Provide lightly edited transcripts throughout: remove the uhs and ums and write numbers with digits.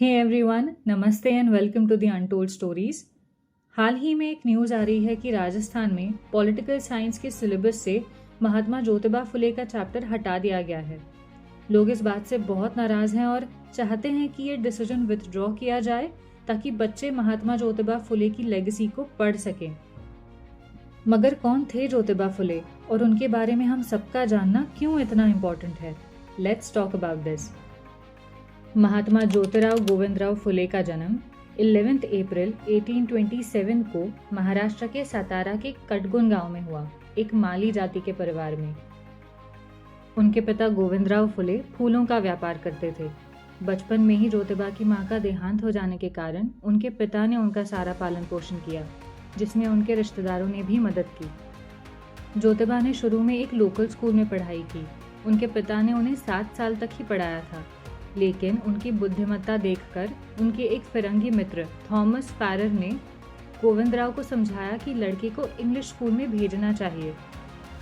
हे everyone, नमस्ते and welcome to the untold stories. हाल ही में एक न्यूज़ आ रही है कि राजस्थान में पॉलिटिकल साइंस के सिलेबस से महात्मा ज्योतिबा फुले का चैप्टर हटा दिया गया है। लोग इस बात से बहुत नाराज हैं और चाहते हैं कि ये डिसीजन विथड्रॉ किया जाए ताकि बच्चे महात्मा ज्योतिबा फुले की लेगेसी को पढ़ सकें। मगर कौन थे ज्योतिबा फुले और उनके बारे में हम सबका जानना क्यों इतना इम्पोर्टेंट है? Let's talk about this. Mahatma Jyotirao Govindrao Phule का जन्म 11 अप्रैल 1827 को महाराष्ट्र के सातारा के कटगुन गांव में हुआ, एक माली जाति के परिवार में। उनके पिता गोविंदराव फुले फूलों का व्यापार करते थे। बचपन में ही ज्योतिबा की मां का देहांत हो जाने के कारण उनके पिता ने उनका सारा पालन पोषण किया, जिसमें उनके रिश्तेदारों ने भी मदद की। ज्योतिबा ने शुरू में एक लोकल स्कूल में पढ़ाई की। उनके पिता ने उन्हें 7 साल तक ही पढ़ाया था, लेकिन उनकी बुद्धिमत्ता देखकर उनके एक फिरंगी मित्र थॉमस फैरर ने गोविंदराव को समझाया कि लड़के को इंग्लिश स्कूल में भेजना चाहिए।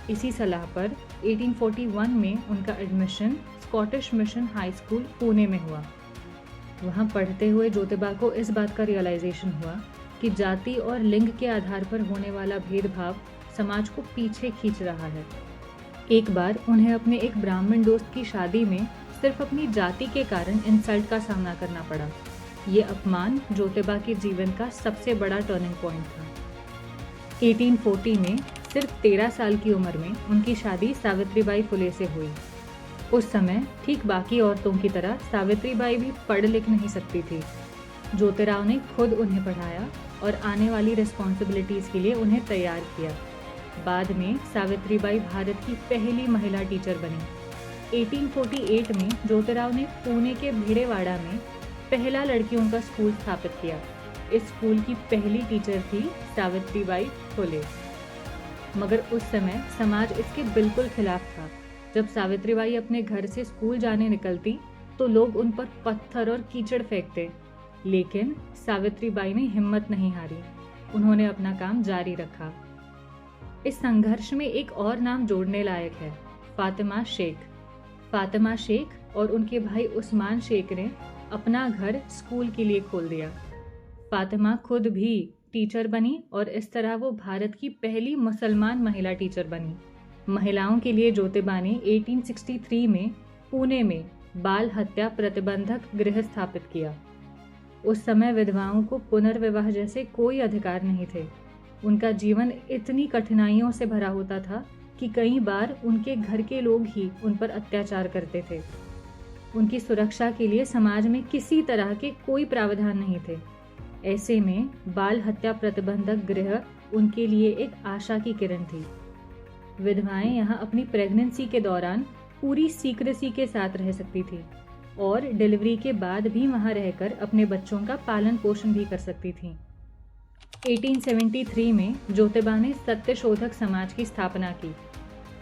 इसी सलाह पर 1841 में उनका admission Scottish mission high school Pune में हुआ। वहाँ पढ़ते हुए ज्योतिबा को इस बात का रियलाइजेशन हुआ कि जाति और लिंग के आधार पर होने वाला भेदभाव समाज को पीछे खींच रहा है। एक बार उन्हें अपने एक ब्राह्मण दोस्त की शादी में सिर्फ अपनी जाति के कारण इंसल्ट का सामना करना पड़ा। ये अपमान ज्योतिबा के जीवन का सबसे बड़ा टर्निंग पॉइंट था। 1840 में सिर्फ 13 साल की उम्र में उनकी शादी सावित्रीबाई फुले से हुई। उस समय ठीक बाकी औरतों की तरह सावित्रीबाई भी पढ़ लिख नहीं सकती थी। ज्योतिराव ने खुद उन्हें पढ़ाया और आने वाली रिस्पॉन्सिबिलिटीज़ के लिए उन्हें तैयार किया। बाद में सावित्रीबाई भारत की पहली महिला टीचर बनी। 1848 में ज्योतिराव ने पुणे के भिड़ेवाड़ा में पहला लड़कियों का स्कूल स्थापित किया। इस स्कूल की पहली टीचर थी सावित्रीबाई फुले। मगर उस समय समाज इसके बिल्कुल खिलाफ था। जब सावित्रीबाई अपने घर से स्कूल जाने निकलती तो लोग उन पर पत्थर और कीचड़ फेंकते, लेकिन सावित्रीबाई ने हिम्मत नहीं हारी। उन्होंने अपना काम जारी रखा। इस संघर्ष में एक और नाम जोड़ने लायक है, फातिमा शेख। फातिमा शेख और उनके भाई उस्मान शेख ने अपना घर स्कूल के लिए खोल दिया। फातिमा खुद भी टीचर बनी और इस तरह वो भारत की पहली मुसलमान महिला टीचर बनी। महिलाओं के लिए ज्योतिबा ने 1863 में पुणे में बाल हत्या प्रतिबंधक गृह स्थापित किया। उस समय विधवाओं को पुनर्विवाह जैसे कोई अधिकार नहीं थे। उनका जीवन इतनी कठिनाइयों से भरा होता था कि कई बार उनके घर के लोग ही उन पर अत्याचार करते थे। उनकी सुरक्षा के लिए समाज में किसी तरह के कोई प्रावधान नहीं थे। ऐसे में बाल हत्या प्रतिबंधक गृह उनके लिए एक आशा की किरण थी। विधवाएं यहाँ अपनी प्रेगनेंसी के दौरान पूरी सीक्रेसी के साथ रह सकती थी और डिलीवरी के बाद भी वहाँ रहकर अपने बच्चों का पालन पोषण भी कर सकती थीं। 1873 में ज्योतिबा ने सत्यशोधक समाज की स्थापना की।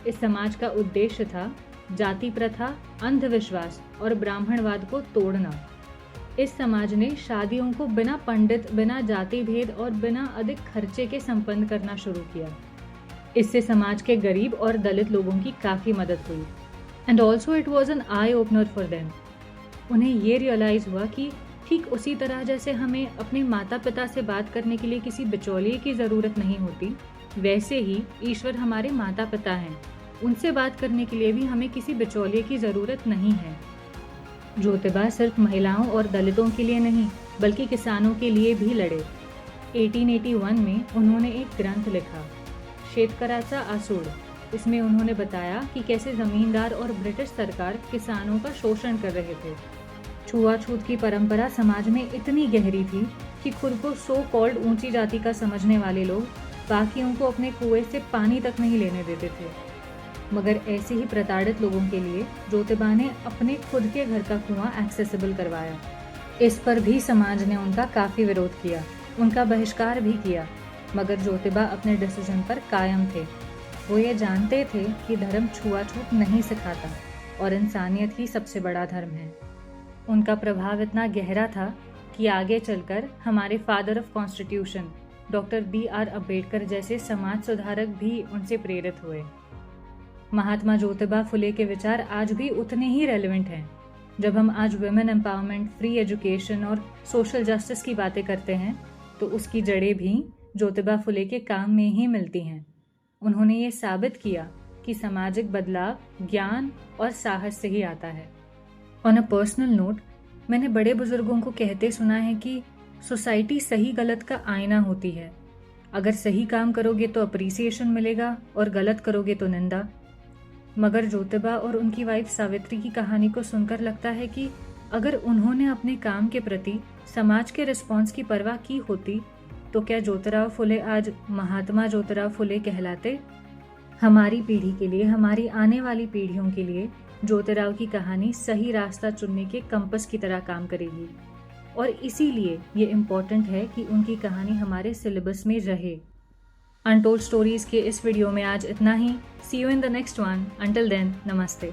इस समाज का उद्देश्य था जाति प्रथा, अंधविश्वास और ब्राह्मणवाद को तोड़ना। इस समाज ने शादियों को बिना पंडित, बिना जाति भेद और बिना अधिक खर्चे के संपन्न करना शुरू किया। इससे समाज के गरीब और दलित लोगों की काफ़ी मदद हुई। And also it was an eye opener for them. उन्हें ये रियलाइज़ हुआ कि ठीक उसी तरह जैसे हमें अपने माता पिता से बात करने के लिए किसी बिचौलिए की ज़रूरत नहीं होती, वैसे ही ईश्वर हमारे माता पिता हैं। उनसे बात करने के लिए भी हमें किसी बिचौलिए की ज़रूरत नहीं है। ज्योतिबा सिर्फ महिलाओं और दलितों के लिए नहीं, बल्कि किसानों के लिए भी लड़े। 1881 में उन्होंने एक ग्रंथ लिखा, शेतकराचा आसूड। इसमें उन्होंने बताया कि कैसे ज़मींदार और ब्रिटिश सरकार किसानों का शोषण कर रहे थे। छुआछूत की परंपरा समाज में इतनी गहरी थी कि खुद को सो कॉल्ड ऊंची जाति का समझने वाले लोग बाकियों को अपने कुएं से पानी तक नहीं लेने देते थे। मगर ऐसे ही प्रताड़ित लोगों के लिए ज्योतिबा ने अपने खुद के घर का कुआं एक्सेसिबल करवाया। इस पर भी समाज ने उनका काफ़ी विरोध किया, उनका बहिष्कार भी किया, मगर ज्योतिबा अपने डिसीजन पर कायम थे। वो ये जानते थे कि धर्म छुआछूत नहीं सिखाता और इंसानियत ही सबसे बड़ा धर्म है। उनका प्रभाव इतना गहरा था कि आगे चलकर हमारे father of constitution doctor B.R. Ambedkar जैसे समाज सुधारक भी उनसे प्रेरित हुए। महात्मा ज्योतिबा फुले के विचार आज भी उतने ही रेलेवेंट हैं। जब हम आज वुमेन एम्पावरमेंट, फ्री एजुकेशन और सोशल जस्टिस की बातें करते हैं तो उसकी जड़ें भी ज्योतिबा फुले के काम में ही मिलती हैं। उन्होंने ये साबित किया कि सामाजिक बदलाव ज्ञान और साहस से ही आता है। ऑन अ पर्सनल नोट, मैंने बड़े बुजुर्गों को कहते सुना है कि सोसाइटी सही गलत का आईना होती है। अगर सही काम करोगे तो अप्रिसिएशन मिलेगा और गलत करोगे तो निंदा। मगर ज्योतिबा और उनकी वाइफ सावित्री की कहानी को सुनकर लगता है कि अगर उन्होंने अपने काम के प्रति समाज के रिस्पॉन्स की परवाह की होती तो क्या ज्योतिराव फुले आज महात्मा ज्योतिराव फुले कहलाते? हमारी पीढ़ी के लिए, हमारी आने वाली पीढ़ियों के लिए ज्योतिराव की कहानी सही रास्ता चुनने के कंपस की तरह काम करेगी और इसीलिए ये इम्पोर्टेंट है कि उनकी कहानी हमारे सिलेबस में रहे। अनटोल्ड स्टोरीज के इस वीडियो में आज इतना ही। See you in the next one. Until then, नमस्ते।